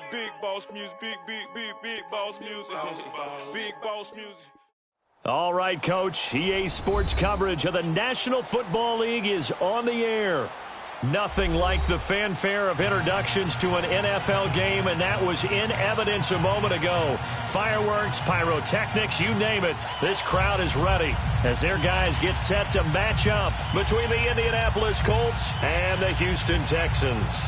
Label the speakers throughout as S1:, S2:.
S1: that big boss music, big boss music, big boss music.
S2: All right, Coach. EA Sports coverage of the National Football League is on the air. Nothing like the fanfare of introductions to an NFL game, and that was in evidence a moment ago. Fireworks, pyrotechnics, you name it. This crowd is ready as their guys get set to match up between the Indianapolis Colts and the Houston Texans.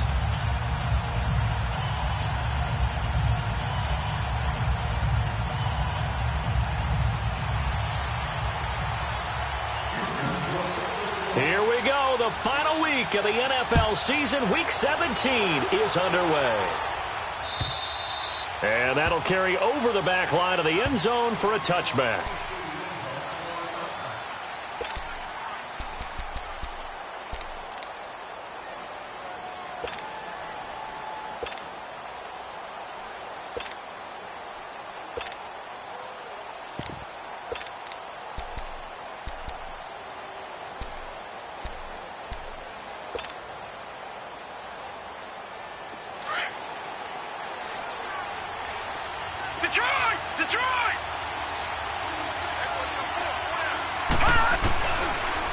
S2: Here we go. The final week of the NFL season. Week 17 is underway. And that'll carry over the back line of the end zone for a touchback.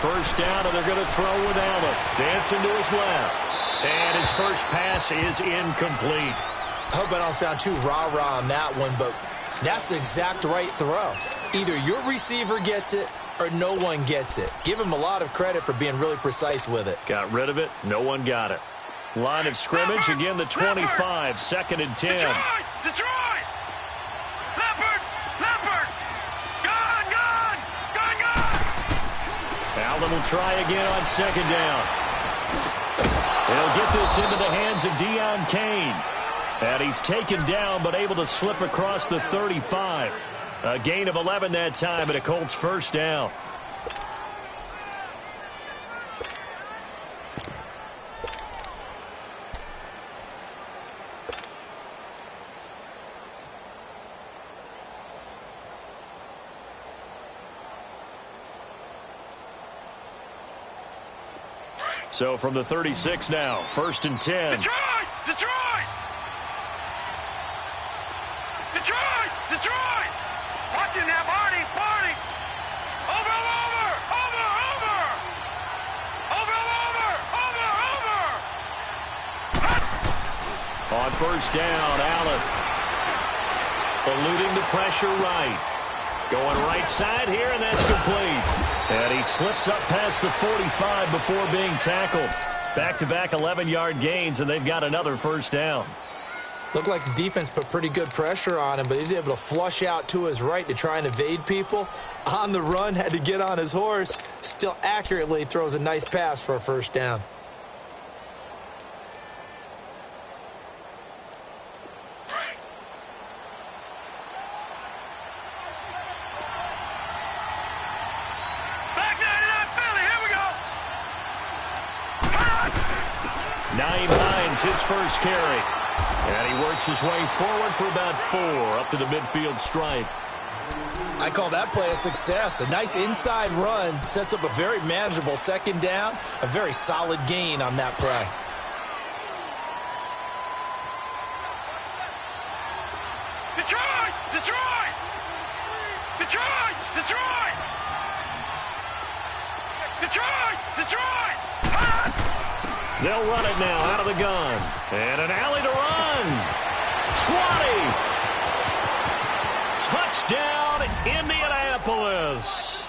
S2: First down, and they're going to throw with Allen. Dancing to his left. And his first pass is incomplete.
S3: I hope I don't sound too rah-rah on that one, but that's the exact right throw. Either your receiver gets it or no one gets it. Give him a lot of credit for being really precise with it.
S2: Got rid of it. No one got it. Line of scrimmage, again the 25, 2nd and 10.
S1: Detroit!
S2: Allen will try again on 2nd down. He'll get this into the hands of Deion Kane. And he's taken down but able to slip across the 35. A gain of 11 that time and a Colts first down. So from the 36 now, 1st and 10.
S1: Detroit! Watching that, Marty! Over!
S2: On 1st down, Allen. Eluding the pressure right. Going right side here, and that's complete. And he slips up past the 45 before being tackled. Back-to-back 11-yard gains, and they've got another first down.
S3: Looked like the defense put pretty good pressure on him, but he's able to flush out to his right to try and evade people. On the run, had to get on his horse. Still accurately throws a nice pass for a first down.
S2: His first carry. And he works his way forward for about 4 up to the midfield stripe.
S3: I call that play a success. A nice inside run sets up a very manageable 2nd down. A very solid gain on that play.
S1: Detroit!
S2: They'll run it now out of the gun. And an alley to run. 20. Touchdown, Indianapolis.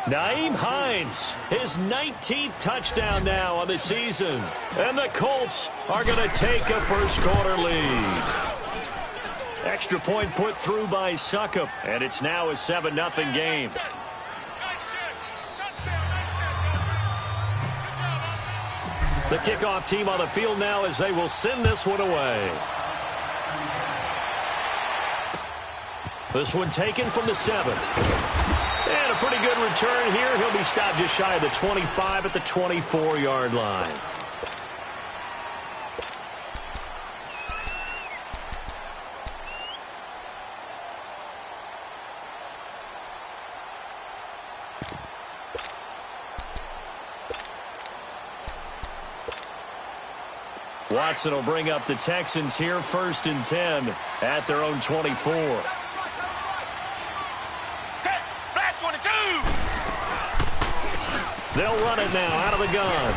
S2: Nyheim Hines, his 19th touchdown now on the season. And the Colts are going to take a first-quarter lead. Extra point put through by Succop, and it's now a 7-0 game. The kickoff team on the field now as they will send this one away. This one taken from the 7. And a pretty good return here. He'll be stopped just shy of the 25 at the 24-yard line. Watson will bring up the Texans here, 1st and 10 at their own 24. They'll run it now out of the gun.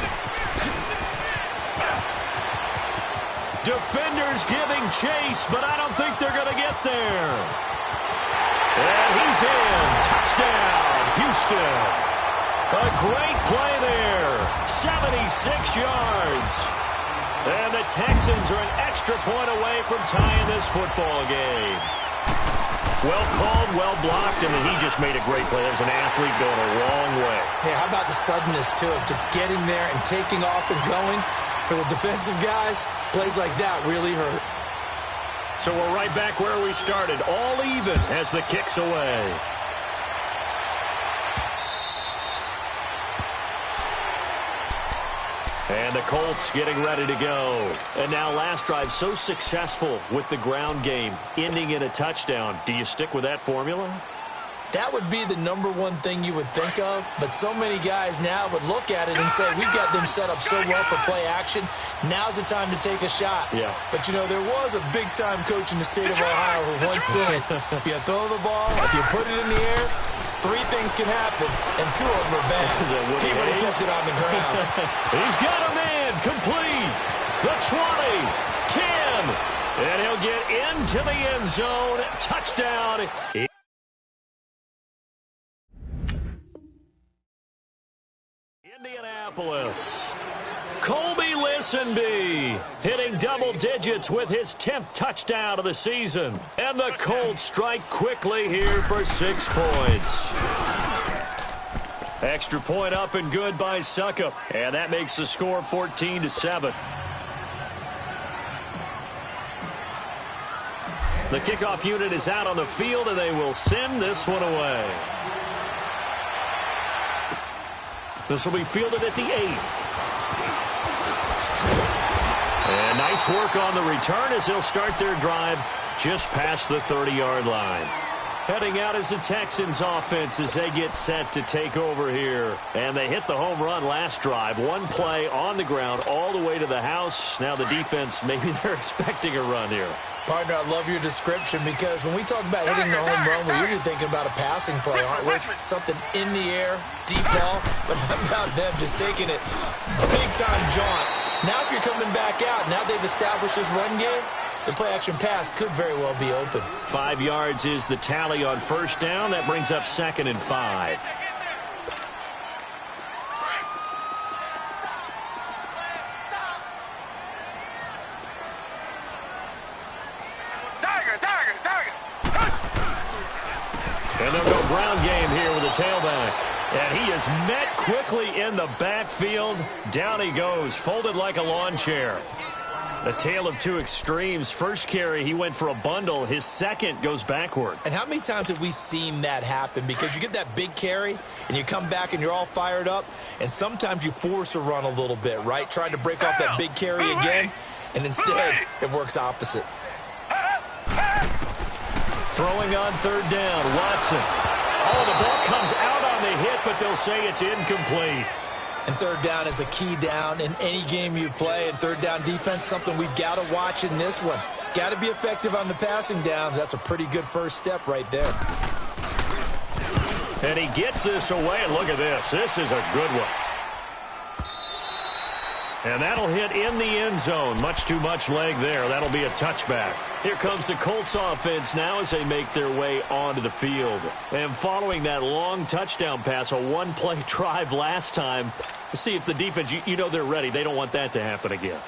S2: Defenders giving chase, but I don't think they're going to get there. And he's in. Touchdown, Houston. A great play there. 76 yards. And the Texans are an extra point away from tying this football game. Well called, well blocked, and he just made a great play. There's an athlete going a long way.
S3: Yeah, how about the suddenness to it? Just getting there and taking off and going. For the defensive guys, plays like that really hurt.
S2: So we're right back where we started. All even as the kick's away. And the Colts getting ready to go. And now last drive so successful with the ground game, ending in a touchdown. Do you stick with that formula?
S3: That would be the number one thing you would think of, but so many guys now would look at it and say, we've got them set up so well for play action, now's the time to take a shot.
S2: Yeah.
S3: But, you know, there was a big-time coach in the state of Ohio who once said, if you throw the ball, if you put it in the air, 3 things can happen, and 2 of them are bad. He would have kept it on the ground.
S2: He's got a man, complete, the 20, 10, and he'll get into the end zone, touchdown. Indianapolis. Colby Listenby hitting double digits with his 10th touchdown of the season. And the Colts strike quickly here for 6 points. Extra point up and good by Suckup. And that makes the score 14-7. The kickoff unit is out on the field, and they will send this one away. This will be fielded at the 8. And nice work on the return as they'll start their drive just past the 30-yard line. Heading out is the Texans offense as they get set to take over here. And they hit the home run last drive. 1 play on the ground all the way to the house. Now the defense, maybe they're expecting a run here.
S3: Partner, I love your description because when we talk about hitting the home run, we're usually thinking about a passing play, aren't we? Something in the air, deep ball, but how about them just taking it big-time jaunt. Now if you're coming back out, now they've established this run game, the play-action pass could very well be open.
S2: 5 yards is the tally on first down. That brings up 2nd and 5. And they'll go ground game here with a tailback. And he is met quickly in the backfield. Down he goes, folded like a lawn chair. A tale of 2 extremes. First carry, he went for a bundle. His second goes backward.
S3: And how many times have we seen that happen? Because you get that big carry, and you come back and you're all fired up, and sometimes you force a run a little bit, right? Trying to break off that big carry again, and instead it works opposite.
S2: Throwing on 3rd down, Watson. Oh, the ball comes out on the hit, but they'll say it's incomplete.
S3: And 3rd down is a key down in any game you play. And 3rd down defense, something we've got to watch in this one. Got to be effective on the passing downs. That's a pretty good first step right there.
S2: And he gets this away, and look at this. This is a good one. And that'll hit in the end zone. Much too much leg there. That'll be a touchback. Here comes the Colts offense now as they make their way onto the field. And following that long touchdown pass, a 1-play drive last time, see if the defense, you know they're ready. They don't want that to happen again.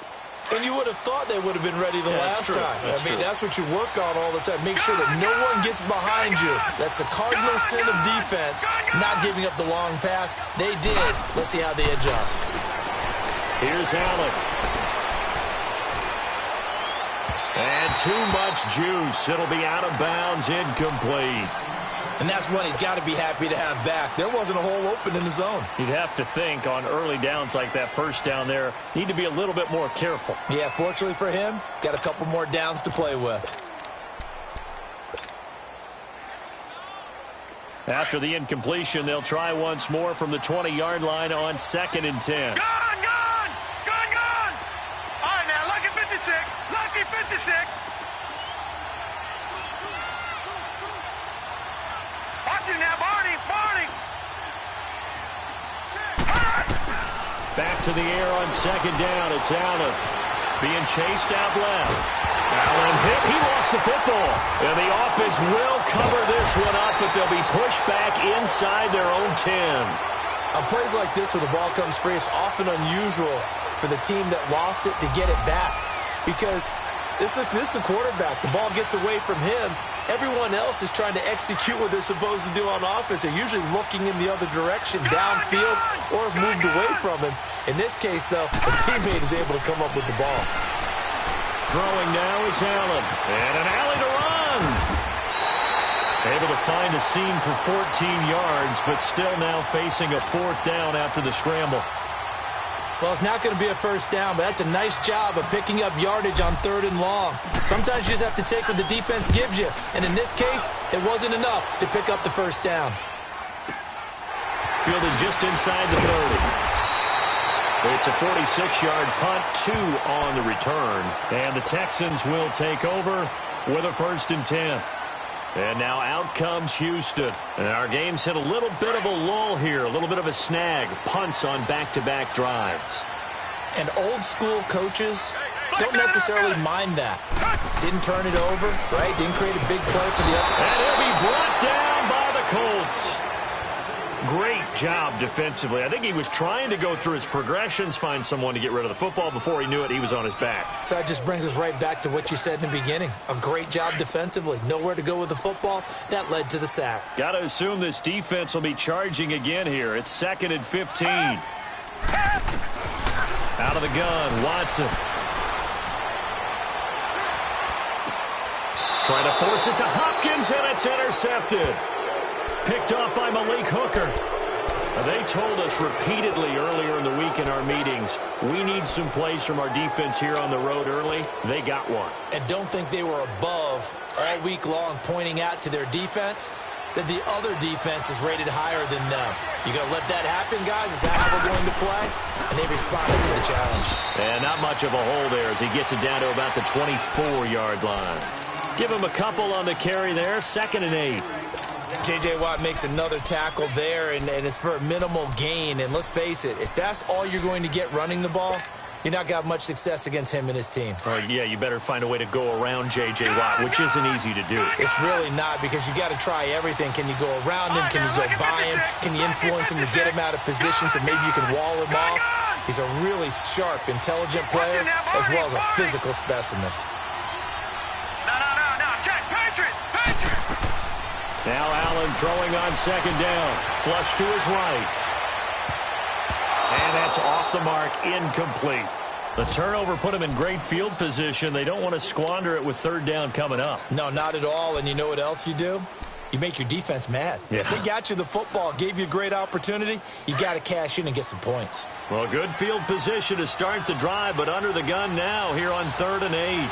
S3: And you would have thought they would have been ready the last time. That's what you work on all the time. Make sure that no one gets behind you. That's the cardinal sin of defense, not giving up the long pass. They did. Let's see how they adjust.
S2: Here's Allen. And too much juice. It'll be out of bounds, incomplete.
S3: And that's one he's got to be happy to have back. There wasn't a hole open in the zone.
S2: You'd have to think on early downs like that first down there, need to be a little bit more careful.
S3: Yeah, fortunately for him, got a couple more downs to play with.
S2: After the incompletion, they'll try once more from the 20-yard line on 2nd and 10.
S1: Gone! All right, now look at
S2: Back to the air on second down. It's Allen being chased out left. Allen hit. He lost the football. And the offense will cover this one up, but they'll be pushed back inside their own 10.
S3: On plays like this where the ball comes free, it's often unusual for the team that lost it to get it back. Because this is the quarterback. The ball gets away from him. Everyone else is trying to execute what they're supposed to do on offense. They're usually looking in the other direction, downfield, or have moved away from him. In this case, though, a teammate is able to come up with the ball.
S2: Throwing now is Allen. And an alley to run. Able to find a seam for 14 yards, but still now facing a fourth down after the scramble.
S3: Well, it's not going to be a first down, but that's a nice job of picking up yardage on 3rd and long. Sometimes you just have to take what the defense gives you. And in this case, it wasn't enough to pick up the first down.
S2: Fielded just inside the 30. It's a 46-yard punt, 2 on the return. And the Texans will take over with a 1st and 10. And now out comes Houston. And our game's hit a little bit of a lull here, a little bit of a snag. Punts on back-to-back drives.
S3: And old-school coaches don't necessarily mind that. Didn't turn it over, right? Didn't create a big play for the other.
S2: And he'll be brought down by the Colts. Great job defensively. I think he was trying to go through his progressions, find someone to get rid of the football. Before he knew it, he was on his back.
S3: So that just brings us right back to what you said in the beginning. A great job defensively. Nowhere to go with the football. That led to the sack.
S2: Got to assume this defense will be charging again here. It's 2nd and 15. Out of the gun, Watson. Trying to force it to Hopkins, and it's intercepted. Picked off by Malik Hooker. They told us repeatedly earlier in the week in our meetings, we need some plays from our defense here on the road early. They got one.
S3: And don't think they were above all week long pointing out to their defense that the other defense is rated higher than them. You going to let that happen, guys? Is that how we're going to play? And they responded to the challenge.
S2: And not much of a hole there as he gets it down to about the 24-yard line. Give him a couple on the carry there. 2nd and 8.
S3: J.J. Watt makes another tackle there, and it's for a minimal gain. And let's face it, if that's all you're going to get running the ball, you're not going to have much success against him and his team.
S2: Oh, yeah, you better find a way to go around J.J. Watt, which isn't easy to do.
S3: It's really not, because you got to try everything. Can you go around him? Can you go by him? Can you influence him to get him out of position so maybe you can wall him off? He's a really sharp, intelligent player, as well as a physical specimen.
S2: Now Allen throwing on 2nd down. Flush to his right. And that's off the mark, incomplete. The turnover put him in great field position. They don't want to squander it with 3rd down coming up.
S3: No, not at all. And you know what else you do? You make your defense mad.
S2: Yeah.
S3: If they got you the football, gave you a great opportunity, you got to cash in and get some points.
S2: Well, good field position to start the drive, but under the gun now here on 3rd and 8.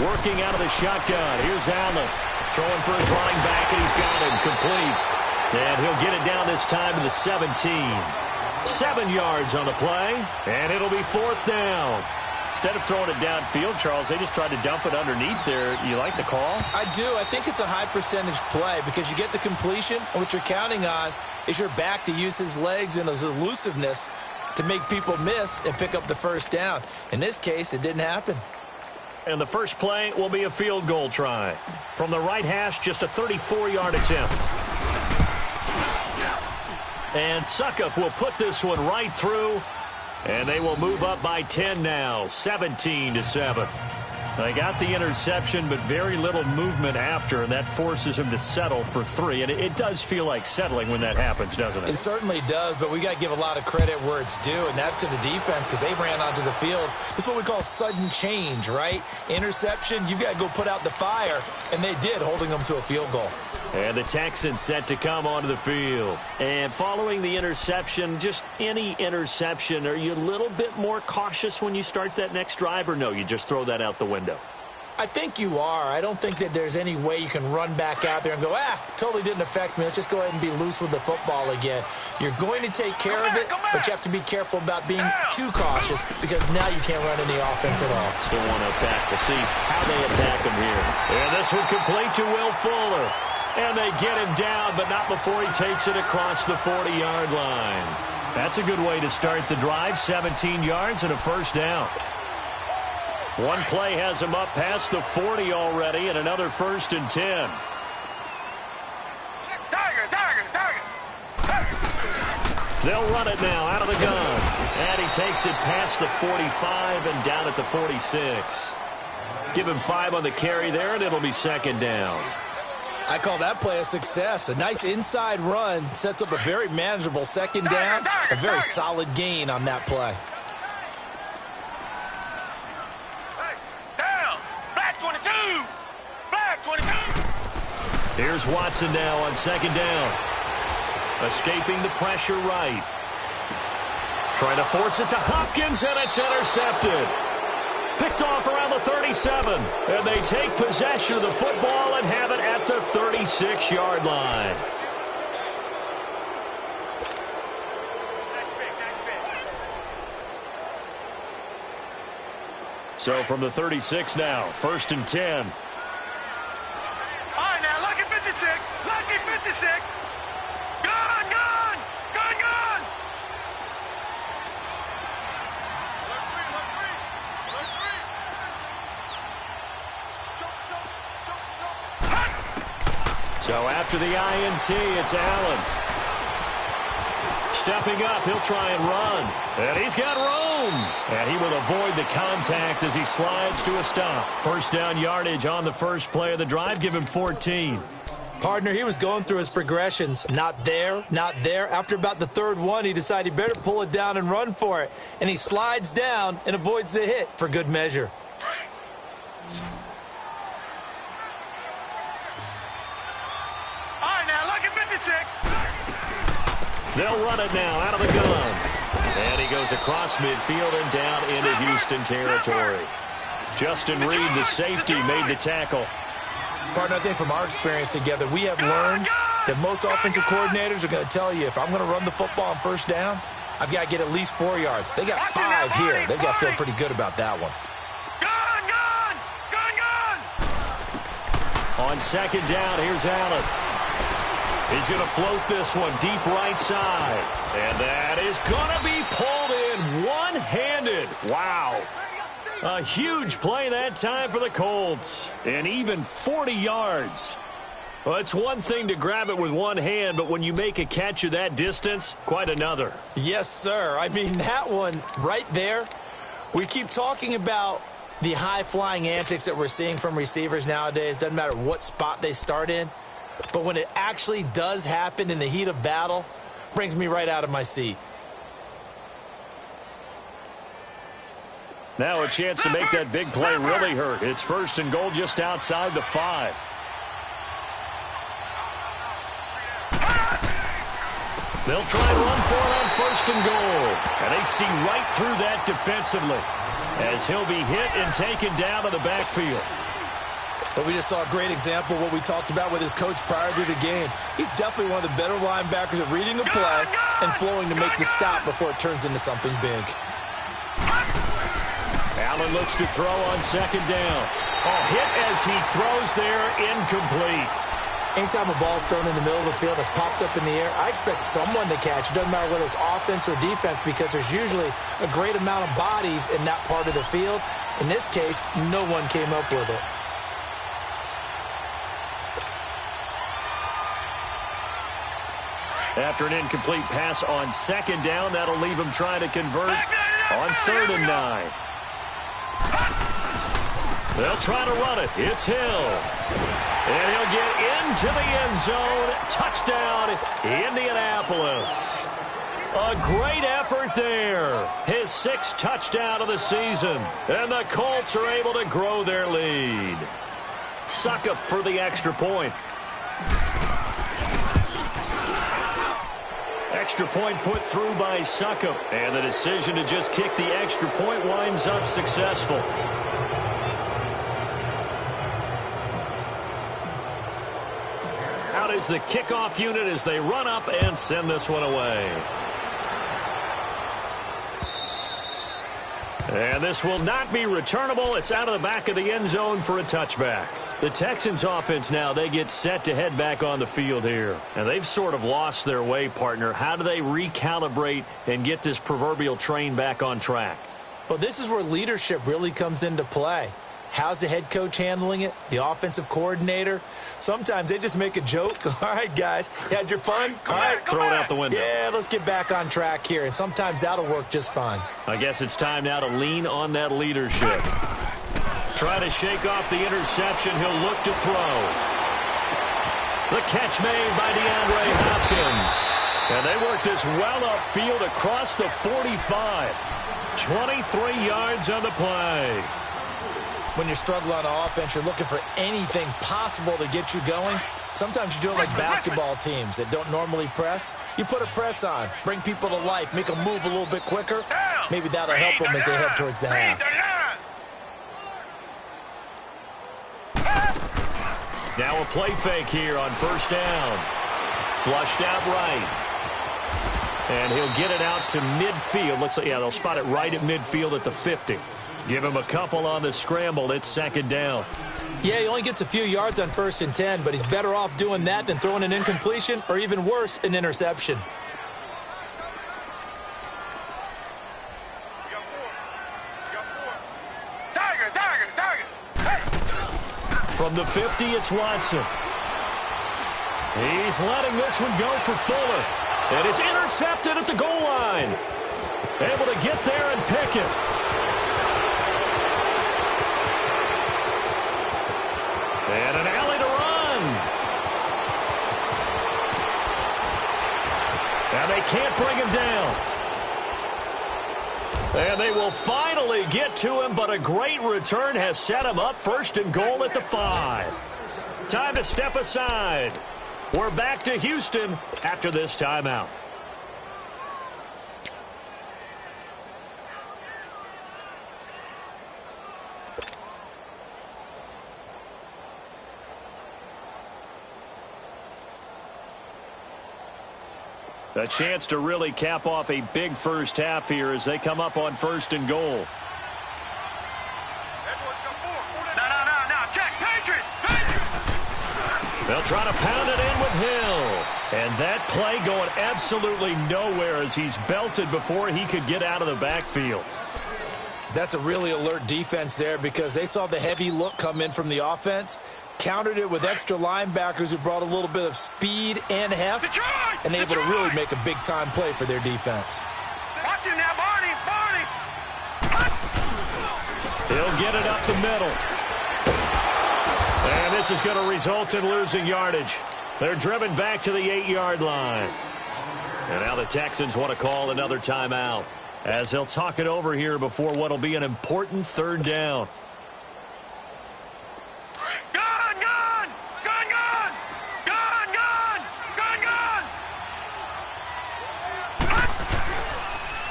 S2: Working out of the shotgun. Here's Allen. Throwing for his running back, and he's got him complete. And he'll get it down this time to the 17. 7 yards on the play, and it'll be 4th down. Instead of throwing it downfield, Charles, they just tried to dump it underneath there. You like the call?
S3: I do. I think it's a high percentage play because you get the completion, and what you're counting on is your back to use his legs and his elusiveness to make people miss and pick up the first down. In this case, it didn't happen.
S2: And the first play will be a field goal try. From the right hash, just a 34-yard attempt. And Suckup will put this one right through. And they will move up by 10 now, 17-7. They got the interception, but very little movement after, and that forces him to settle for 3. And it does feel like settling when that happens, doesn't it?
S3: It certainly does, but we got to give a lot of credit where it's due, and that's to the defense because they ran onto the field. This is what we call sudden change, right? Interception, you got to go put out the fire, and they did, holding them to a field goal.
S2: And the Texans set to come onto the field. And following the interception, just any interception, are you a little bit more cautious when you start that next drive, or no, you just throw that out the window?
S3: I think you are. I don't think that there's any way you can run back out there and go, totally didn't affect me. Let's just go ahead and be loose with the football again. You're going to take care of it, but you have to be careful about being too cautious because now you can't run any offense at all.
S2: Still want to attack. We'll see how they attack him here. And this one complete to Will Fuller. And they get him down, but not before he takes it across the 40-yard line. That's a good way to start the drive. 17 yards and a first down. One play has him up past the 40 already, and another 1st and 10. They'll run it now out of the gun. And he takes it past the 45 and down at the 46. Give him 5 on the carry there, and it'll be 2nd down.
S3: I call that play a success. A nice inside run sets up a very manageable 2nd down. A very solid gain on that play.
S1: Down. Black 22. Black 22.
S2: Here's Watson now on 2nd down. Escaping the pressure right. Trying to force it to Hopkins, and it's intercepted. Picked off around the 37. And they take possession of the football and have it at the 36-yard line. So from the 36 now, 1st and 10.
S1: All right, now, lucky 56. Lucky 56. Gun, gun. Gun, gun.
S2: So after the INT, it's Allen. Stepping up, he'll try and run. And he's got room. And he will avoid the contact as he slides to a stop. 1st down yardage on the first play of the drive. Give him 14.
S3: Partner, he was going through his progressions. Not there, not there. After about the 3rd one, he decided he better pull it down and run for it. And he slides down and avoids the hit for good measure.
S2: They'll run it now out of the gun. And he goes across midfield and down into Houston territory. Justin Reed, the safety, made the tackle.
S3: Partner, I think from our experience together, we have learned that most offensive coordinators are going to tell you, if I'm going to run the football on 1st down, I've got to get at least 4 yards. They got 5 here. They've got to feel pretty good about that one.
S2: On 2nd down, here's Allen. He's going to float this one deep right side. And that is going to be pulled in one-handed. Wow. A huge play that time for the Colts. And even 40 yards. Well, it's one thing to grab it with one hand, but when you make a catch of that distance, quite another.
S3: Yes, sir. I mean, that one right there, we keep talking about the high-flying antics that we're seeing from receivers nowadays. Doesn't matter what spot they start in. But when it actually does happen in the heat of battle, brings me right out of my seat.
S2: Now a chance to make that big play really hurt. It's 1st and goal just outside the 5. They'll try and run for it on 1st and goal. And they see right through that defensively as he'll be hit and taken down to the backfield.
S3: But we just saw a great example of what we talked about with his coach prior to the game. He's definitely one of the better linebackers at reading the play and flowing to make the stop before it turns into something big.
S2: Allen looks to throw on 2nd down. Hit as he throws there, incomplete.
S3: Anytime a ball is thrown in the middle of the field, that's popped up in the air, I expect someone to catch. It doesn't matter whether it's offense or defense, because there's usually a great amount of bodies in that part of the field. In this case, no one came up with it.
S2: After an incomplete pass on 2nd down, that'll leave him trying to convert on 3rd and 9. They'll try to run it. It's Hill. And he'll get into the end zone. Touchdown, Indianapolis. A great effort there. His 6th touchdown of the season. And the Colts are able to grow their lead. Suckup for the extra point. Extra point put through by Suckup. And the decision to just kick the extra point winds up successful. Out is the kickoff unit as they run up and send this one away. And this will not be returnable. It's out of the back of the end zone for a touchback. The Texans offense now, they get set to head back on the field here. And they've sort of lost their way, partner. How do they recalibrate and get this proverbial train back on track?
S3: Well, this is where leadership really comes into play. How's the head coach handling it? The offensive coordinator? Sometimes they just make a joke. All right, guys, you had your fun? All right,
S2: throw it out the window.
S3: Yeah, let's get back on track here. And sometimes that'll work just fine.
S2: I guess it's time now to lean on that leadership. Try to shake off the interception. He'll look to throw. The catch made by DeAndre Hopkins. And they work this well upfield across the 45. 23 yards on the play.
S3: When you're struggling on offense, you're looking for anything possible to get you going. Sometimes you do it like basketball teams that don't normally press. You put a press on, bring people to life, make them move a little bit quicker. Maybe that'll help them as they head towards the half.
S2: Now a play fake here on first down. Flushed out right. And he'll get it out to midfield. Looks like, yeah, they'll spot it right at midfield at the 50. Give him a couple on the scramble. It's second down.
S3: Yeah, he only gets a few yards on 1st and 10, but he's better off doing that than throwing an incompletion or even worse, an interception.
S2: From the 50, it's Watson. He's letting this one go for Fuller. And it's intercepted at the goal line. Able to get there and pick it. And an alley to run. And they can't bring him down. And they will finally get to him, but a great return has set him up 1st and goal at the 5. Time to step aside. We're back to Houston after this timeout. A chance to really cap off a big first half here as they come up on 1st and goal.
S1: No, check, Patriot!
S2: They'll try to pound it in with Hill. And that play going absolutely nowhere as he's belted before he could get out of the backfield.
S3: That's a really alert defense there because they saw the heavy look come in from the offense, countered it with extra linebackers who brought a little bit of speed and heft, and able to really make a big-time play for their defense.
S1: Watch him now, Barney!
S2: He'll get it up the middle. And this is going to result in losing yardage. They're driven back to the 8-yard line. And now the Texans want to call another timeout as they'll talk it over here before what will be an important 3rd down.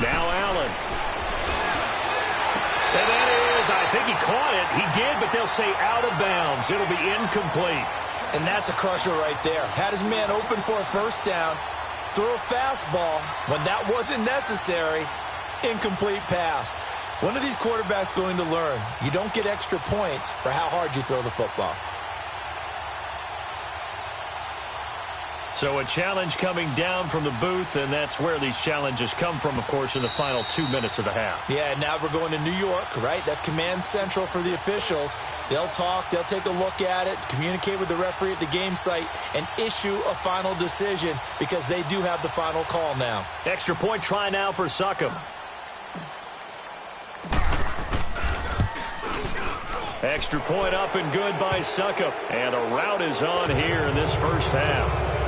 S2: Now Allen. And that is, I think he caught it. He did, but they'll say out of bounds. It'll be incomplete.
S3: And that's a crusher right there. Had his man open for a 1st down. Threw a fastball when that wasn't necessary. Incomplete pass. When are these quarterbacks going to learn? You don't get extra points for how hard you throw the football.
S2: So a challenge coming down from the booth, and that's where these challenges come from, of course, in the final 2 minutes of the half.
S3: Yeah, now we're going to New York, right? That's command central for the officials. They'll talk, they'll take a look at it, communicate with the referee at the game site, and issue a final decision because they do have the final call now.
S2: Extra point try now for Succop. Extra point up and good by Succop. And a rout is on here in this first half.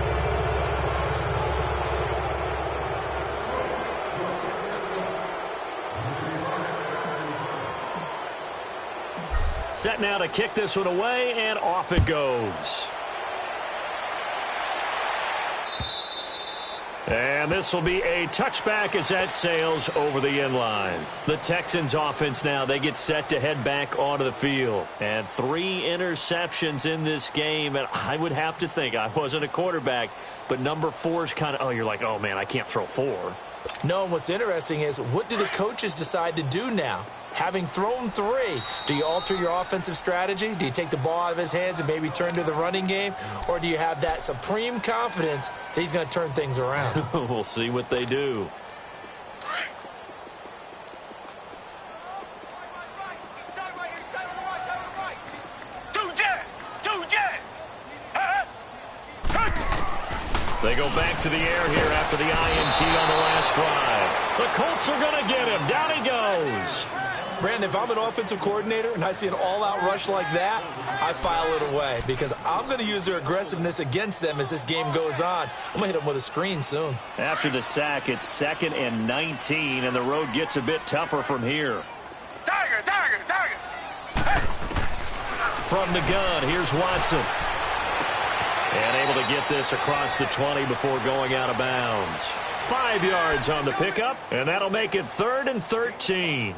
S2: Set now to kick this one away, and off it goes. And this will be a touchback as that sails over the end line. The Texans offense now, they get set to head back onto the field. And 3 interceptions in this game, and I would have to think, I wasn't a quarterback, but number 4 is kind of, oh, you're like, oh, man, I can't throw 4.
S3: No, what's interesting is, what do the coaches decide to do now? Having thrown 3, do you alter your offensive strategy? Do you take the ball out of his hands and maybe turn to the running game? Or do you have that supreme confidence that he's going to turn things around?
S2: We'll see what they do. They go back to the air here after the INT on the last drive. The Colts are going to get him. Down he goes.
S3: Brandon, if I'm an offensive coordinator and I see an all-out rush like that, I file it away because I'm going to use their aggressiveness against them as this game goes on. I'm going to hit them with a screen soon.
S2: After the sack, it's 2nd and 19, and the road gets a bit tougher from here.
S1: Tiger!
S2: From the gun, here's Watson. And able to get this across the 20 before going out of bounds. 5 yards on the pickup, and that'll make it 3rd and 13.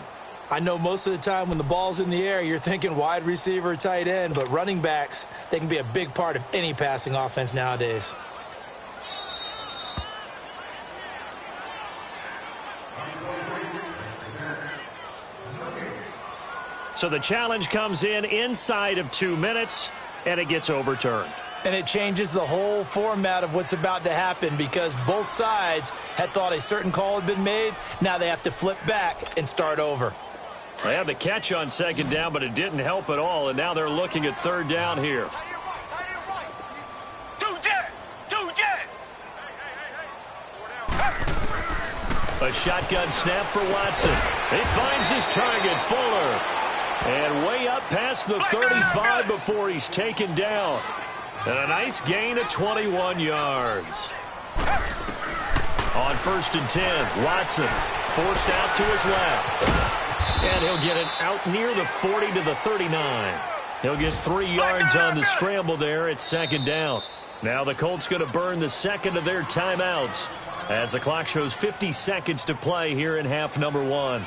S3: I know most of the time when the ball's in the air, you're thinking wide receiver, tight end, but running backs, they can be a big part of any passing offense nowadays.
S2: So the challenge comes in inside of 2 minutes, and it gets overturned.
S3: And it changes the whole format of what's about to happen because both sides had thought a certain call had been made. Now they have to flip back and start over.
S2: They had the catch on 2nd down, but it didn't help at all, and now they're looking at 3rd down here. A shotgun snap for Watson. He finds his target, Fuller. And way up past the 35 before he's taken down. And a nice gain of 21 yards. On 1st and 10, Watson forced out to his left. And he'll get it out near the 40 to the 39. He'll get 3 yards on the scramble there at 2nd down. Now the Colts going to burn the 2nd of their timeouts as the clock shows 50 seconds to play here in half number 1.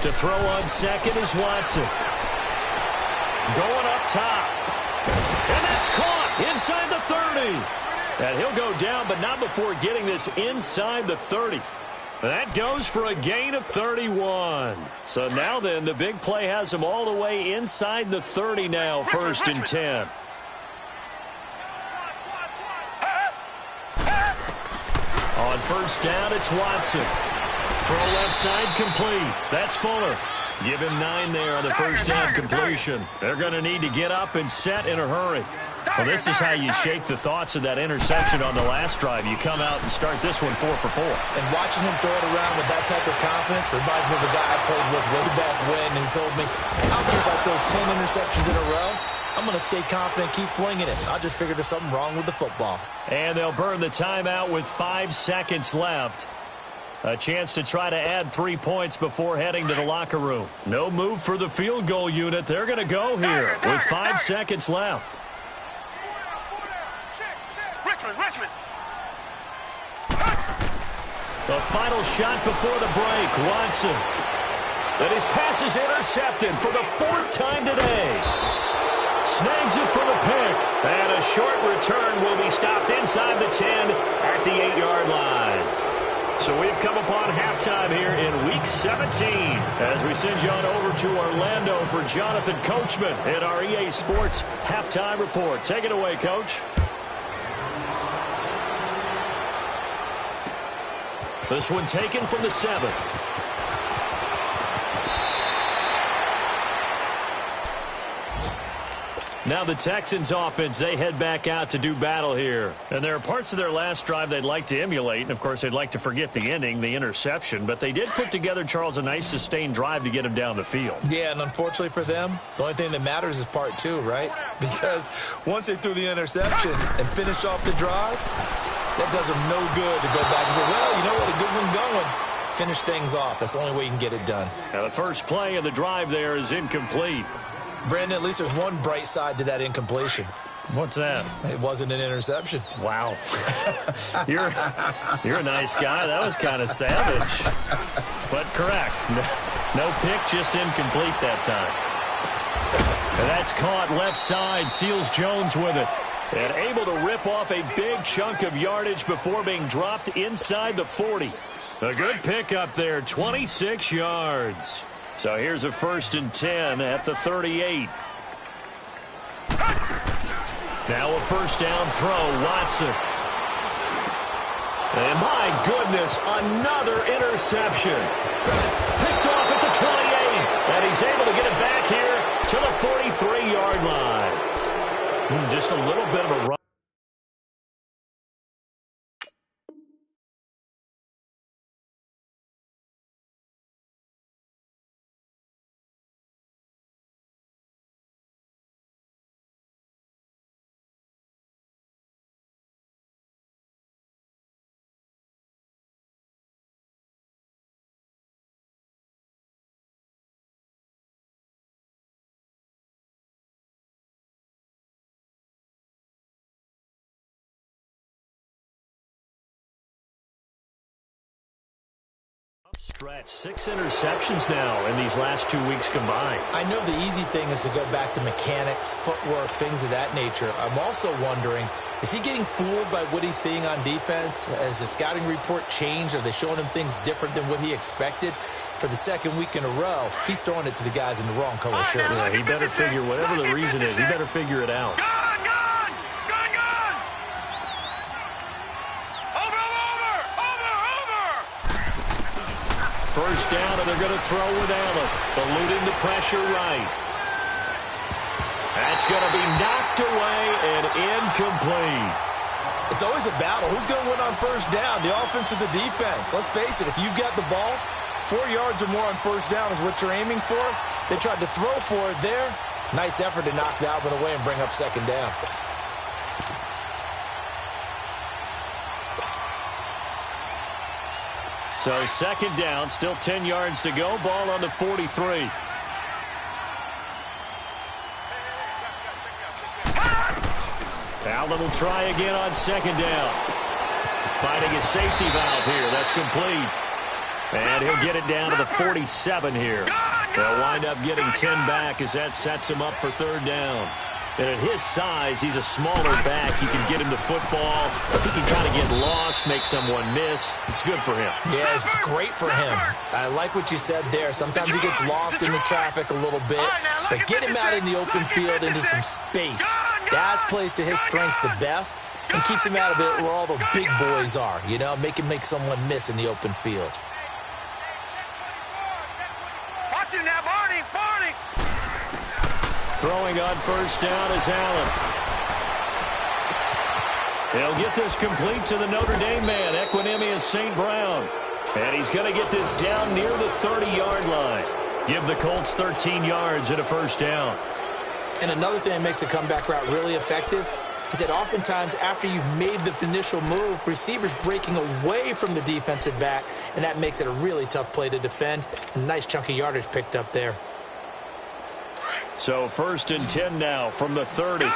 S2: To throw on 2nd is Watson. Going up top. And that's caught inside the 30. And he'll go down, but not before getting this inside the 30. That goes for a gain of 31. So now then, the big play has him all the way inside the 30 now, 1st and 10. On 1st down, it's Watson. Throw left side complete. That's Fuller. Give him 9 there on the 1st down completion. They're going to need to get up and set in a hurry. Well, this is how you shake the thoughts of that interception on the last drive. You come out and start this one 4 for 4.
S3: And watching him throw it around with that type of confidence reminds me of a guy I played with way back when, and he told me, I don't care if I throw 10 interceptions in a row. I'm going to stay confident, keep flinging it. I just figured there's something wrong with the football.
S2: And they'll burn the timeout with 5 seconds left. A chance to try to add 3 points before heading to the locker room. No move for the field goal unit. They're going to go here with 5 seconds left.
S1: Richmond.
S2: The final shot before the break. Watson. And his pass is intercepted for the 4th time today. Snags it for the pick. And a short return will be stopped inside the 10 at the 8-yard line. So we've come upon halftime here in Week 17 as we send you on over to Orlando for Jonathan Coachman in our EA Sports Halftime Report. Take it away, Coach. This one taken from the 7th. Now the Texans offense, they head back out to do battle here. And there are parts of their last drive they'd like to emulate. And, of course, they'd like to forget the ending, the interception. But they did put together, Charles, a nice sustained drive to get him down the field.
S3: Yeah, and unfortunately for them, the only thing that matters is part 2, right? Because once they threw the interception and finished off the drive, that does them no good to go back and say, well, you know what, a good one going. Finish things off. That's the only way you can get it done.
S2: Now the first play of the drive there is incomplete.
S3: Brandon, at least there's one bright side to that incompletion.
S2: What's that?
S3: It wasn't an interception.
S2: Wow. You're a nice guy. That was kind of savage. But correct. No pick, just incomplete that time. And that's caught left side. Seals Jones with it. And able to rip off a big chunk of yardage before being dropped inside the 40. A good pickup there, 26 yards. So here's a 1st and 10 at the 38. Now a first down throw, Watson. And my goodness, another interception. Picked off at the 28. And he's able to get it back here to the 43-yard line. Just a little bit of a run. Stretch 6 interceptions now in these last 2 weeks combined.
S3: I know the easy thing is to go back to mechanics, footwork, things of that nature. I'm also wondering, is he getting fooled by what he's seeing on defense? Has the scouting report changed? Are they showing him things different than what he expected? For the second week in a row, he's throwing it to the guys in the wrong color shirt.
S2: Yeah, he better figure, whatever the reason is, he better figure it out. First down, and they're going to throw with Allen. Eluding the pressure right. That's going to be knocked away and incomplete.
S3: It's always a battle. Who's going to win on first down, the offense or the defense? Let's face it, if you've got the ball, 4 yards or more on first down is what you're aiming for. They tried to throw for it there. Nice effort to knock that one away and bring up second down.
S2: So second down, still 10 yards to go. Ball on the 43. Allen will try again on second down. Finding a safety valve here. That's complete. And he'll get it down to the 47 here. They'll wind up getting 10 back as that sets him up for third down. And at his size, he's a smaller back. You can get him to football. He can kind of get lost, make someone miss. It's good for him.
S3: Yeah, it's great for him. I like what you said there. Sometimes he gets lost in the traffic a little bit. But get him out in the open field into some space. That plays to his strengths the best and keeps him out of it where all the big boys are. You know, make him make someone miss in the open field.
S1: Watch him now, Barney.
S2: Throwing on first down is Allen. He'll get this complete to the Notre Dame man, Equanimeous St. Brown. And he's going to get this down near the 30-yard line. Give the Colts 13 yards and a first down.
S3: And another thing that makes the comeback route really effective is that oftentimes after you've made the initial move, receivers breaking away from the defensive back, and that makes it a really tough play to defend. A nice chunk of yardage picked up there.
S2: So 1st and 10 now from the 30.
S1: Gone!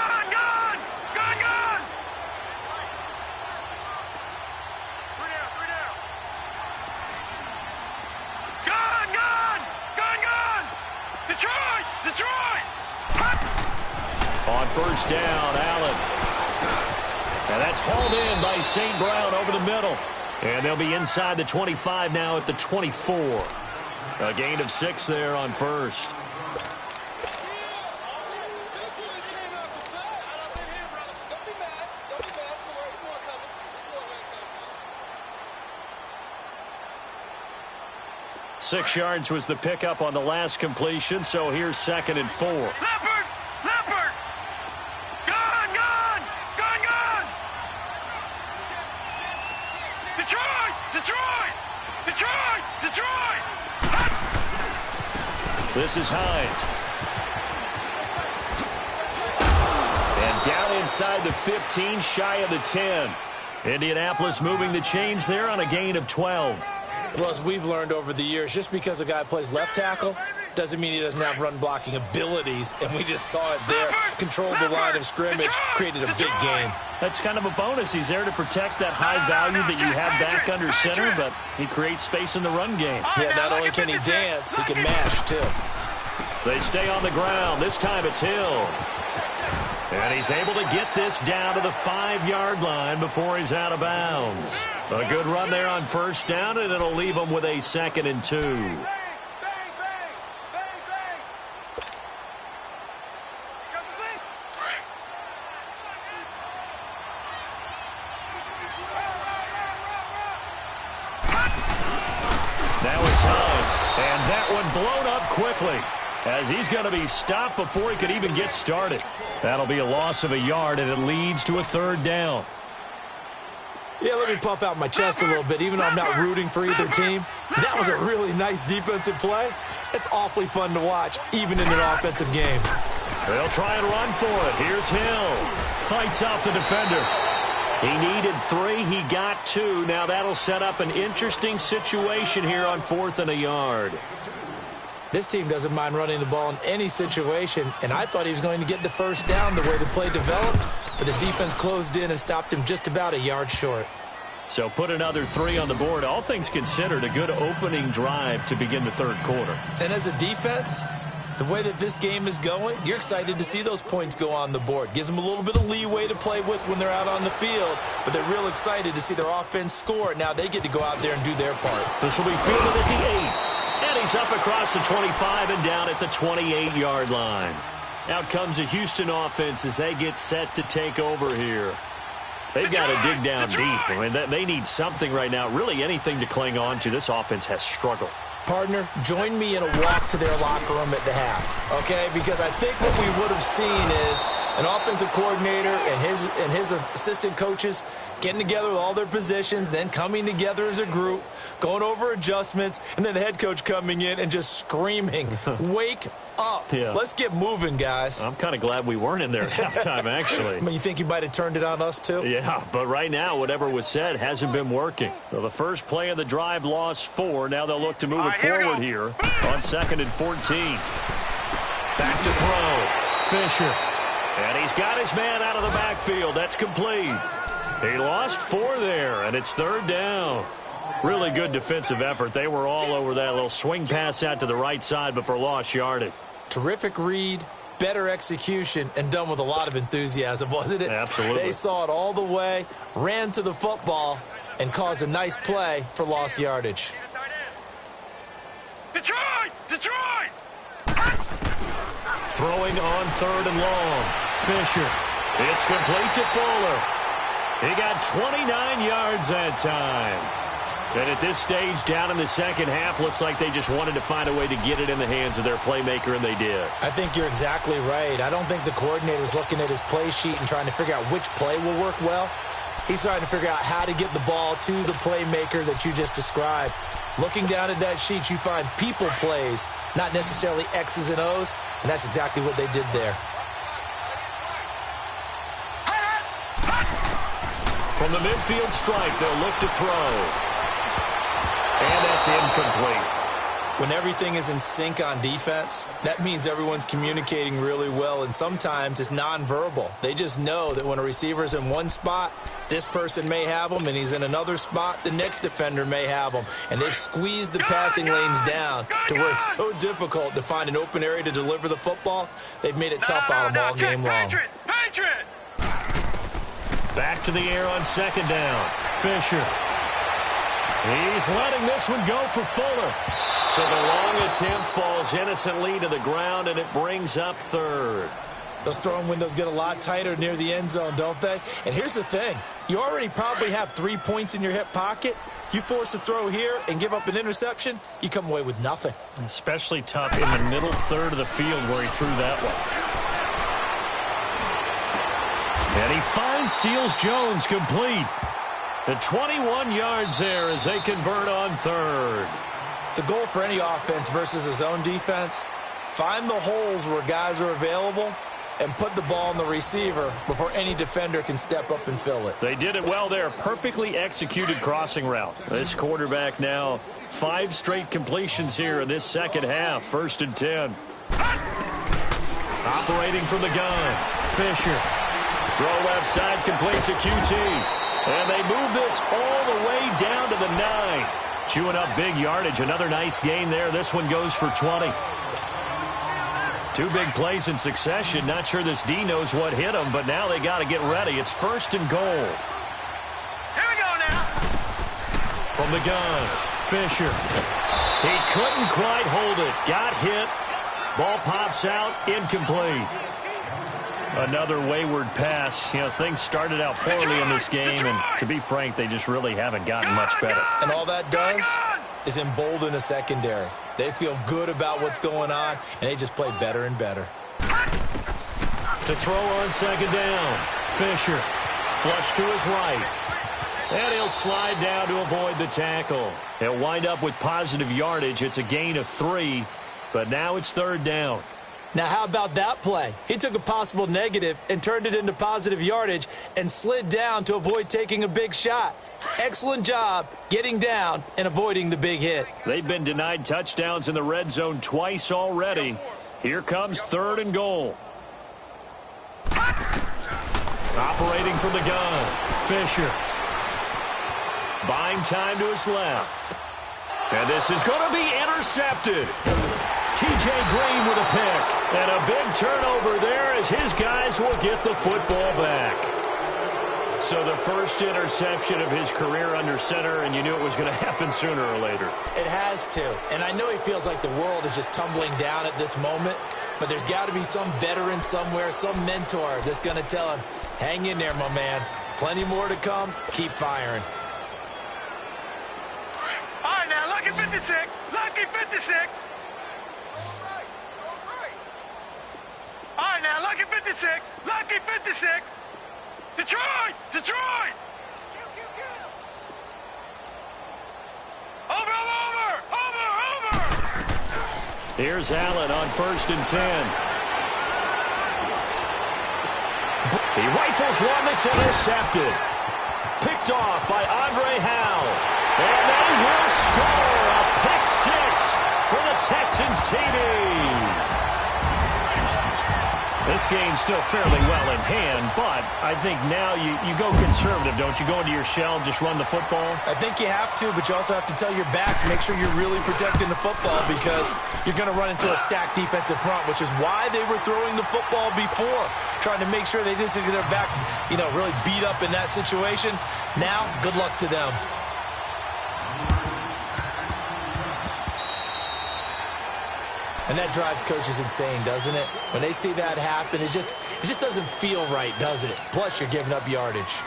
S1: Detroit!
S2: On first down, Allen. And that's hauled in by St. Brown over the middle. And they'll be inside the 25 now at the 24. A gain of 6 there on first. Six yards was the pickup on the last completion, so here's 2nd and 4.
S1: Leopard! Gone! Detroit!
S2: This is Hines. And down inside the 15, shy of the 10. Indianapolis moving the chains there on a gain of 12.
S3: Well, as we've learned over the years, just because a guy plays left tackle doesn't mean he doesn't have run-blocking abilities, and we just saw it there. Controlled the line of scrimmage, created a big game.
S2: That's kind of a bonus. He's there to protect that high value that you have back under center, but he creates space in the run game.
S3: Yeah, not only can he dance, he can mash, too.
S2: They stay on the ground. This time it's Hill. And he's able to get this down to the 5-yard line before he's out of bounds. A good run there on first down, and it'll leave him with a 2nd and 2. Now it's Hines, and that one blown up quickly as he's going to be stopped before he could even get started. That'll be a loss of a yard, and it leads to a 3rd down.
S3: Yeah, let me puff out my chest a little bit, even though I'm not rooting for either team. That was a really nice defensive play. It's awfully fun to watch, even in an offensive game.
S2: They'll try and run for it. Here's Hill. Fights off the defender. He needed 3. He got 2. Now that'll set up an interesting situation here on 4th and a yard.
S3: This team doesn't mind running the ball in any situation, and I thought he was going to get the first down the way the play developed, but the defense closed in and stopped him just about a yard short.
S2: So put another 3 on the board. All things considered, a good opening drive to begin the 3rd quarter.
S3: And as a defense, the way that this game is going, you're excited to see those points go on the board. Gives them a little bit of leeway to play with when they're out on the field, but they're real excited to see their offense score. Now they get to go out there and do their part.
S2: This will be fielded at the 8. And he's up across the 25 and down at the 28-yard line. Out comes the Houston offense as they get set to take over here. They've got to dig down deep. I mean, they need something right now, really anything to cling on to. This offense has struggled.
S3: Partner, join me in a walk to their locker room at the half, okay? Because I think what we would have seen is an offensive coordinator and his assistant coaches getting together with all their positions, then coming together as a group, going over adjustments, and then the head coach coming in and just screaming, wake up. Yeah. Let's get moving, guys.
S2: I'm kind of glad we weren't in there at halftime, actually.
S3: I mean, you think you might have turned it on us, too?
S2: Yeah, but right now, whatever was said hasn't been working. So the first play of the drive lost 4. Now they'll look to move it forward here on 2nd and 14. Back to throw. Fisher. And he's got his man out of the backfield. That's complete. He lost 4 there, and it's 3rd down. Really good defensive effort. They were all over that little swing pass out to the right side before lost yardage.
S3: Terrific read, better execution, and done with a lot of enthusiasm, wasn't it?
S2: Absolutely.
S3: They saw it all the way, ran to the football, and caused a nice play for lost yardage.
S1: Detroit! Detroit!
S2: Throwing on 3rd and long. Fisher. It's complete to Fuller. He got 29 yards that time. And at this stage, down in the second half, looks like they just wanted to find a way to get it in the hands of their playmaker, and they did.
S3: I think you're exactly right. I don't think the coordinator's looking at his play sheet and trying to figure out which play will work well. He's trying to figure out how to get the ball to the playmaker that you just described. Looking down at that sheet, you find people plays, not necessarily X's and O's, and that's exactly what they did there.
S2: From the midfield stripe, they'll look to throw. And that's incomplete.
S3: When everything is in sync on defense, that means everyone's communicating really well, and sometimes it's nonverbal. They just know that when a receiver's in one spot, this person may have him, and he's in another spot, the next defender may have him. And they've squeezed the passing lanes down to where it's so difficult to find an open area to deliver the football. They've made it tough on them all game long.
S2: Back to the air on 2nd down. Fisher. He's letting this one go for Fuller. So the long attempt falls innocently to the ground, and it brings up 3rd.
S3: Those throwing windows get a lot tighter near the end zone, don't they? And here's the thing. You already probably have 3 points in your hip pocket. You force a throw here and give up an interception, you come away with nothing.
S2: Especially tough in the middle third of the field where he threw that one. And he finds Seals-Jones complete. The 21 yards there as they convert on 3rd.
S3: The goal for any offense versus a zone defense, find the holes where guys are available and put the ball on the receiver before any defender can step up and fill it.
S2: They did it well there. Perfectly executed crossing route. This quarterback now 5 straight completions here in this second half. 1st and 10. Operating from the gun. Fisher. Throw left side, completes a QT. And they move this all the way down to the 9. Chewing up big yardage. Another nice gain there. This one goes for 20. 2 big plays in succession. Not sure this D knows what hit them, but now they got to get ready. It's 1st and goal.
S1: Here we go now.
S2: From the gun, Fisher. He couldn't quite hold it. Got hit. Ball pops out. Incomplete. Another wayward pass. You know, things started out poorly in this game, and to be frank, they just really haven't gotten much better.
S3: And all that does is embolden a secondary. They feel good about what's going on, and they just play better and better.
S2: To throw on 2nd down, Fisher. Flush to his right. And he'll slide down to avoid the tackle. He'll wind up with positive yardage. It's a gain of 3, but now it's 3rd down.
S3: Now, how about that play? He took a possible negative and turned it into positive yardage and slid down to avoid taking a big shot. Excellent job getting down and avoiding the big hit.
S2: They've been denied touchdowns in the red zone twice already. Here comes 3rd and goal. Operating from the gun, Fisher. Buying time to his left. And this is going to be intercepted. T.J. Green with a pick. And a big turnover there as his guys will get the football back. So the first interception of his career under center, and you knew it was going to happen sooner or later.
S3: It has to. And I know he feels like the world is just tumbling down at this moment, but there's got to be some veteran somewhere, some mentor that's going to tell him, hang in there, my man. Plenty more to come. Keep firing.
S1: All right, now, lucky 56. Lucky 56. All right, now, lucky 56. Lucky 56. Detroit! Detroit! Over, over, over, over!
S2: Here's Allen on 1st and 10. He rifles one that's intercepted. Picked off by Andre Howe. And they will score a pick 6 for the Texans TD. This game's still fairly well in hand, but I think now you go conservative, don't you? Go into your shell, just run the football?
S3: I think you have to, but you also have to tell your backs, make sure you're really protecting the football because you're going to run into a stacked defensive front, which is why they were throwing the football before, trying to make sure they just get their backs, really beat up in that situation. Now, good luck to them. And that drives coaches insane, doesn't it? When they see that happen, it just doesn't feel right, does it? Plus, you're giving up yardage.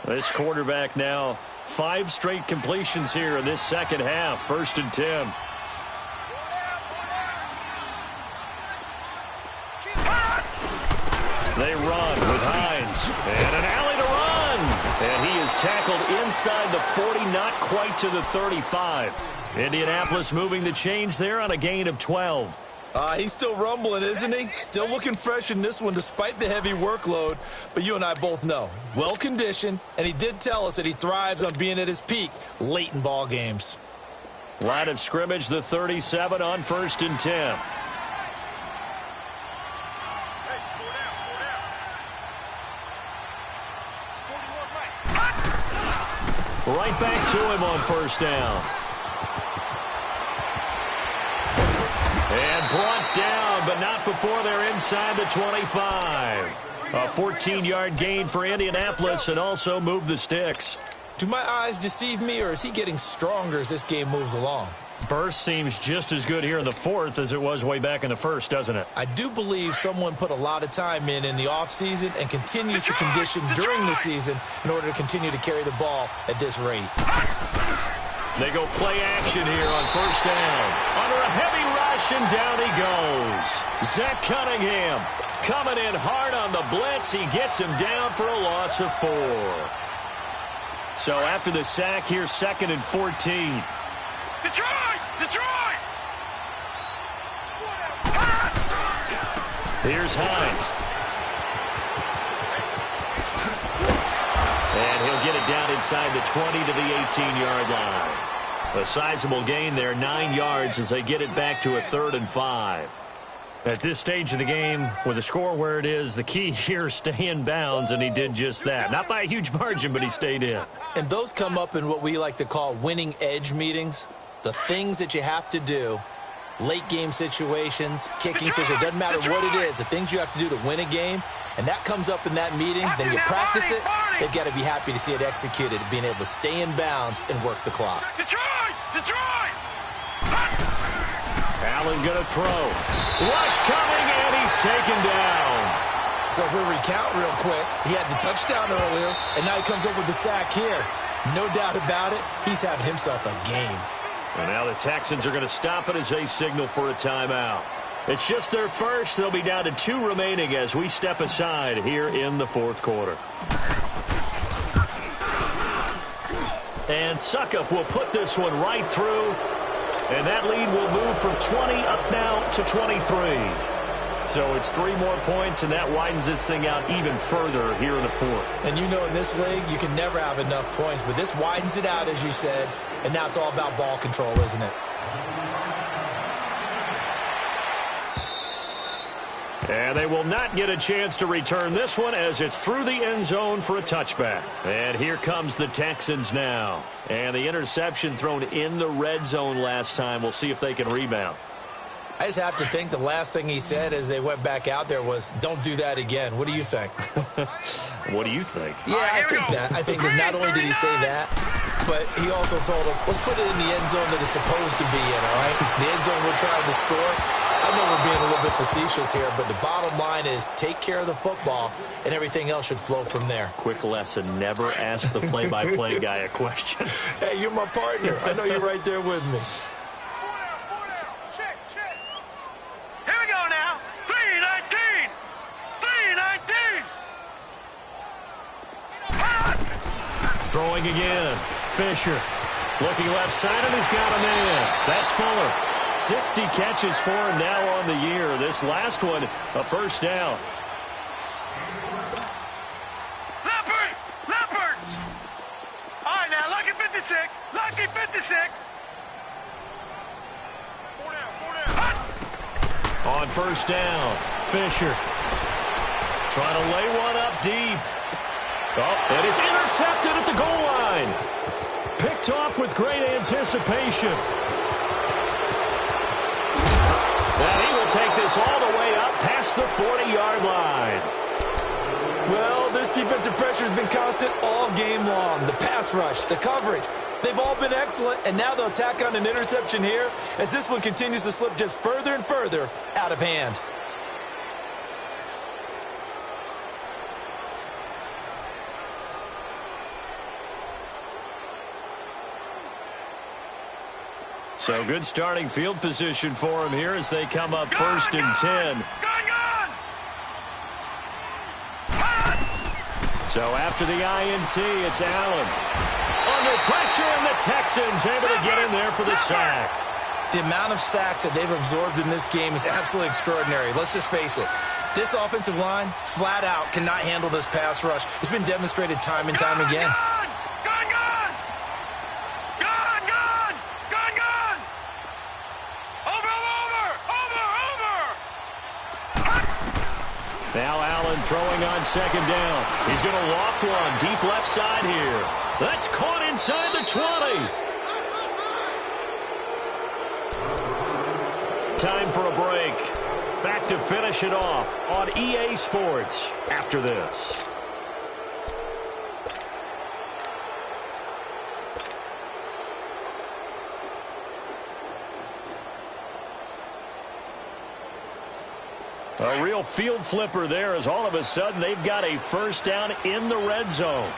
S2: This quarterback now 5 straight completions here in this second half. 1st and 10. They run with Hines. And an alley to run. And he is tackled inside the 40, not quite to the 35. Indianapolis moving the chains there on a gain of 12.
S3: He's still rumbling, isn't he? Still looking fresh in this one despite the heavy workload. But you and I both know, well-conditioned, and he did tell us that he thrives on being at his peak late in ball games.
S2: Line of scrimmage, the 37 on 1st and 10. Right back to him on 1st down. And brought down, but not before they're inside the 25. A 14-yard gain for Indianapolis and also move the sticks.
S3: Do my eyes deceive me, or is he getting stronger as this game moves along?
S2: Burst seems just as good here in the 4th as it was way back in the 1st, doesn't it?
S3: I do believe someone put a lot of time in the offseason and continues to condition during the season in order to continue to carry the ball at this rate.
S2: They go play action here on first down. Under a heavy rush, and down he goes. Zach Cunningham coming in hard on the blitz. He gets him down for a loss of 4. So after the sack, here's 2nd and 14.
S1: Detroit! Detroit!
S2: Here's Hines. And he'll get it down inside the 20 to the 18-yard line. A sizable gain there, 9 yards as they get it back to a 3rd and 5. At this stage of the game, with the score where it is, the key here is stay in bounds, and he did just that. Not by a huge margin, but he stayed in.
S3: And those come up in what we like to call winning edge meetings. The things that you have to do, late game situations, kicking situations, doesn't matter what it is, the things you have to do to win a game, and that comes up in that meeting, then you practice it, they've got to be happy to see it executed, being able to stay in bounds and work the clock.
S1: Detroit! Detroit!
S2: Allen going to throw. Rush coming, and he's taken down.
S3: So if we recount real quick, he had the touchdown earlier, and now he comes up with the sack here. No doubt about it, he's having himself a game.
S2: And now the Texans are going to stop it as they signal for a timeout. It's just their first. They'll be down to 2 remaining as we step aside here in the 4th quarter. And Suckup will put this one right through. And that lead will move from 20 up now to 23. So it's 3 more points, and that widens this thing out even further here in the 4th.
S3: And you know, in this league, you can never have enough points, but this widens it out, as you said, and now it's all about ball control, isn't it?
S2: And they will not get a chance to return this one as it's through the end zone for a touchback. And here comes the Texans now. And the interception thrown in the red zone last time. We'll see if they can rebound.
S3: I just have to think the last thing he said as they went back out there was, don't do that again. What do you think?
S2: What do you think?
S3: Yeah, I think that. I think that not only did he say that, but he also told him, let's put it in the end zone that it's supposed to be in, all right? The end zone we're trying to score. I know we're being a little bit facetious here, but the bottom line is take care of the football, and everything else should flow from there.
S2: Quick lesson, never ask the play-by-play guy a question.
S3: Hey, you're my partner. I know you're right there with me.
S1: Here we go now. 3-19. 3-19.
S2: Throwing again. Fisher. Looking left side, and he's got a man. That's Fuller. 60 catches for him now on the year. This last one, a first down.
S1: Leopard! Leopard! All right, now, lucky 56. Lucky 56. 4 down.
S2: On first down, Fisher. Trying to lay one up deep. Oh, and it's intercepted at the goal line. Picked off with great anticipation. And he will take this all the way up past the 40-yard line.
S3: Well, this defensive pressure has been constant all game long. The pass rush, the coverage, they've all been excellent, and now they'll tack on an interception here as this one continues to slip just further and further out of hand.
S2: So good starting field position for him here as they come up 1st and 10. So after the INT, it's Allen. Under pressure, and the Texans able to get in there for the sack.
S3: The amount of sacks that they've absorbed in this game is absolutely extraordinary. Let's just face it. This offensive line, flat out, cannot handle this pass rush. It's been demonstrated time and time again.
S2: Now Allen throwing on 2nd down. He's going to loft one deep left side here. That's caught inside the 20. Time for a break. Back to finish it off on EA Sports after this. A real field flipper there as all of a sudden they've got a first down in the red zone.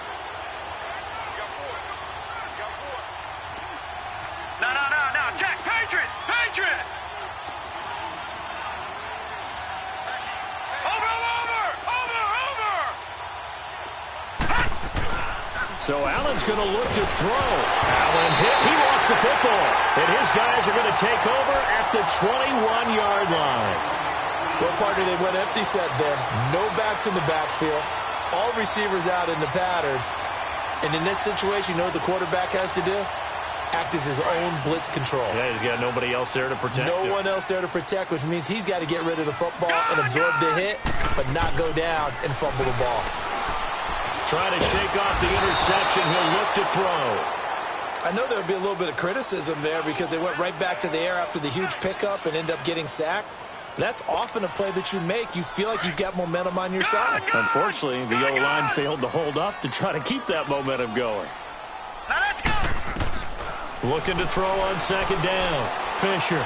S2: So Allen's going to look to throw. Allen hit. He lost the football. And his guys are going to take over at the 21-yard line.
S3: Well, partner, they went empty set there. No backs in the backfield. All receivers out in the pattern. And in this situation, you know what the quarterback has to do? Act as his own blitz control.
S2: Yeah, he's got nobody else there to protect him.
S3: No one else there to protect, which means he's got to get rid of the football and absorb the hit, but not go down and fumble the ball.
S2: Trying to shake off the interception. He'll look to throw.
S3: I know there would be a little bit of criticism there because they went right back to the air after the huge pickup and end up getting sacked. That's often a play that you make. You feel like you've got momentum on your side.
S2: Unfortunately, the O-line failed to hold up to try to keep that momentum going.
S1: Now let's go.
S2: Looking to throw on second down. Fisher.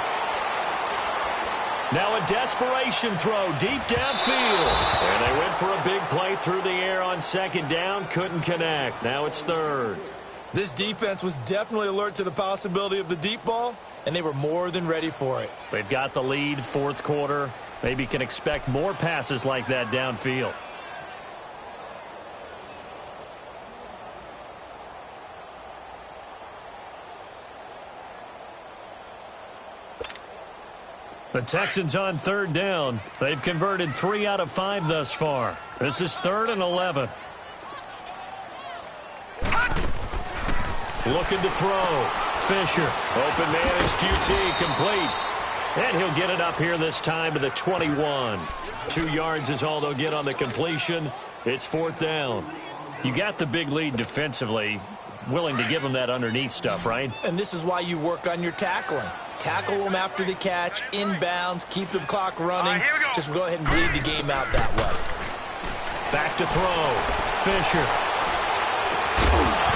S2: Now a desperation throw deep downfield. And they went for a big play through the air on second down. Couldn't connect. Now it's third.
S3: This defense was definitely alert to the possibility of the deep ball, and they were more than ready for it.
S2: They've got the lead, fourth quarter. Maybe can expect more passes like that downfield. The Texans on third down. They've converted 3 out of 5 thus far. This is 3rd and 11. Looking to throw. Fisher. Open man is QT. Complete. And he'll get it up here this time to the 21. 2 yards is all they'll get on the completion. It's 4th down. You got the big lead defensively. Willing to give them that underneath stuff, right?
S3: And this is why you work on your tackling. Tackle them after the catch, inbounds, keep the clock running.
S1: Here we go.
S3: Just go ahead and bleed the game out that way.
S2: Back to throw. Fisher.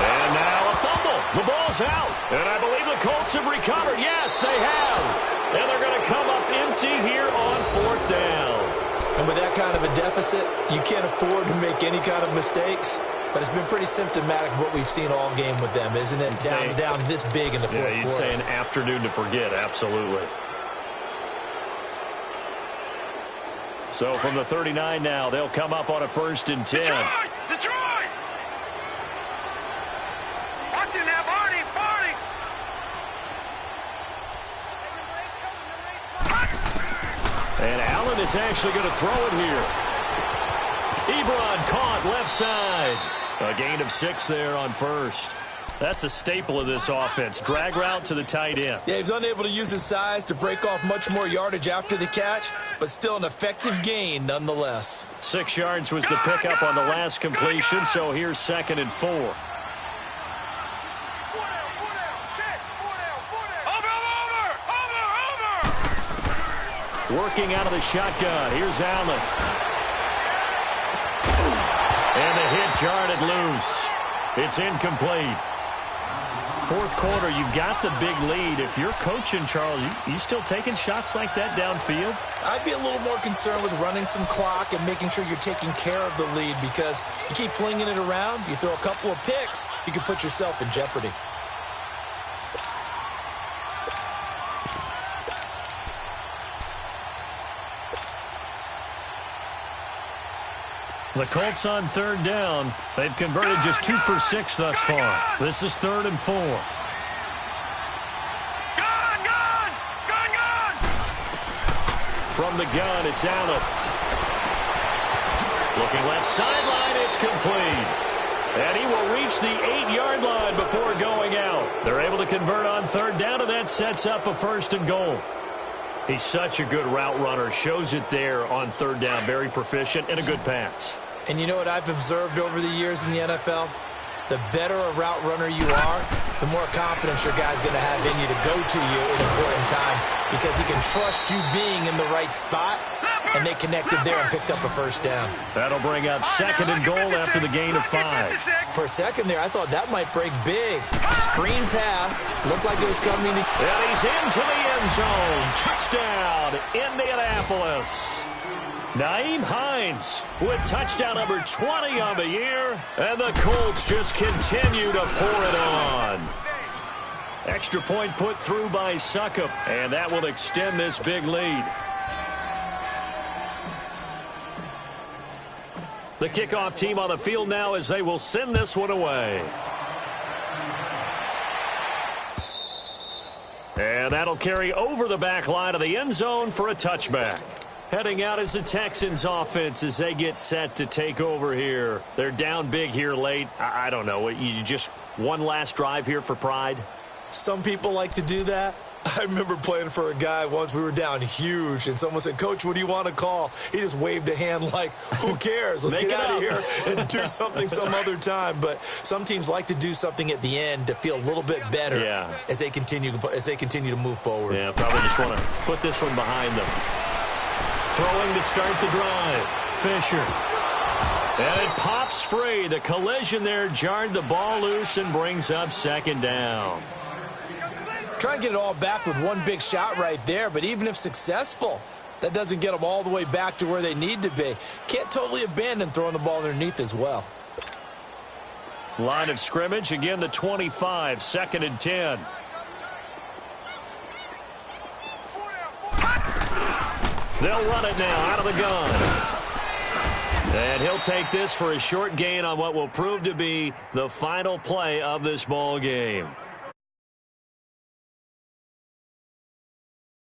S2: And now a fumble. The ball's out. And I believe the Colts have recovered. Yes, they have. And they're going to come up empty here on 4th down.
S3: And with that kind of a deficit, you can't afford to make any kind of mistakes. But it's been pretty symptomatic of what we've seen all game with them, isn't it? Down this big in the fourth quarter.
S2: Yeah, you'd say an afternoon to forget, absolutely. So from the 39 now, they'll come up on a 1st and 10.
S1: Detroit! Watch it now, Barney!
S2: And Allen is actually going to throw it here. Ebron caught left side. A gain of 6 there on 1st. That's a staple of this offense. Drag route to the tight end.
S3: Yeah, he was unable to use his size to break off much more yardage after the catch, but still an effective gain nonetheless.
S2: 6 yards was the pickup on the last completion, so here's 2nd and 4. Working out of the shotgun. Here's Allen. And the hit jarred it loose. It's incomplete. 4th quarter, you've got the big lead. If you're coaching, Charles, you still taking shots like that downfield?
S3: I'd be a little more concerned with running some clock and making sure you're taking care of the lead, because you keep flinging it around, you throw a couple of picks, you can put yourself in jeopardy.
S2: The Colts on 3rd down. They've converted just 2 for 6 thus far. This is 3rd and 4.
S1: Gun!
S2: From the gun, it's Allen. Looking left sideline, it's complete. And he will reach the 8-yard line before going out. They're able to convert on 3rd down, and that sets up a 1st and goal. He's such a good route runner. Shows it there on 3rd down. Very proficient and a good pass.
S3: And you know what I've observed over the years in the NFL? The better a route runner you are, the more confidence your guy's going to have in you to go to you in important times, because he can trust you being in the right spot, and they connected there and picked up a 1st down.
S2: That'll bring up 2nd and goal after the gain of 5.
S3: For a second there, I thought that might break big. Screen pass. Looked like it was coming to...
S2: And he's into the end zone. Touchdown, Indianapolis. Nyheim Hines with touchdown number 20 on the year. And the Colts just continue to pour it on. Extra point put through by Succop, and that will extend this big lead. The kickoff team on the field now as they will send this one away. And that'll carry over the back line of the end zone for a touchback. Heading out is the Texans offense as they get set to take over here. They're down big here late. I don't know. You just one last drive here for pride?
S3: Some people like to do that. I remember playing for a guy once. We were down huge, and someone said, "Coach, what do you want to call?" He just waved a hand like, who cares? Let's get out of here and do something some other time. But some teams like to do something at the end to feel a little bit better as they continue to move forward.
S2: Yeah, probably just want to put this one behind them. Throwing to start the drive. Fisher. And it pops free. The collision there jarred the ball loose and brings up second down.
S3: Try and get it all back with one big shot right there, but even if successful, that doesn't get them all the way back to where they need to be. Can't totally abandon throwing the ball underneath as well.
S2: Line of scrimmage, again the 25, 2nd and 10. They'll run it now out of the gun. And he'll take this for a short gain on what will prove to be the final play of this ball game.